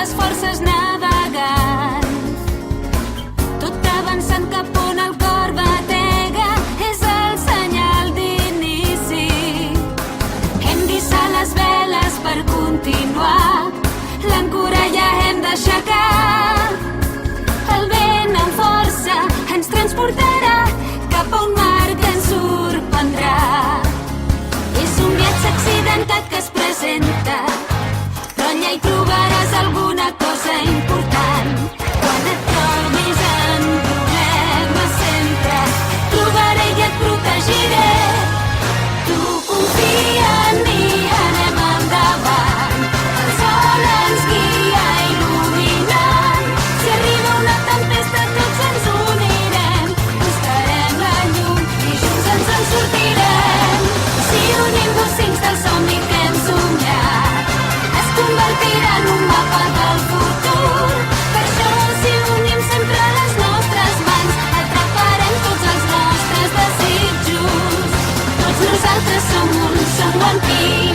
les forces navegant, tot avançant cap on el cor batega, és el senyal d'inici. Hem d'hissar les veles per continuar, l'àncora ja hem d'aixecar. El vent amb força ens transportarà cap a un mar que ens sorprendrà. És un viatge accidentat que es presenta, però allà hi trobaràs alguna cosa important. Quan et trobis en problemes sempre et trobaré i et protegiré. Tu confia en mi, anem endavant. El sol ens guia il·luminant. Si arriba una tempesta tots ens unirem, buscarem la llum i junts ens en sortirem. Si unim dos cincs del somni que hem somiat, es convertirà en un mapa del futur. Per això si unim sempre les nostres mans, atraparem tots els nostres desitjos. Tots nosaltres som un, som One Piece.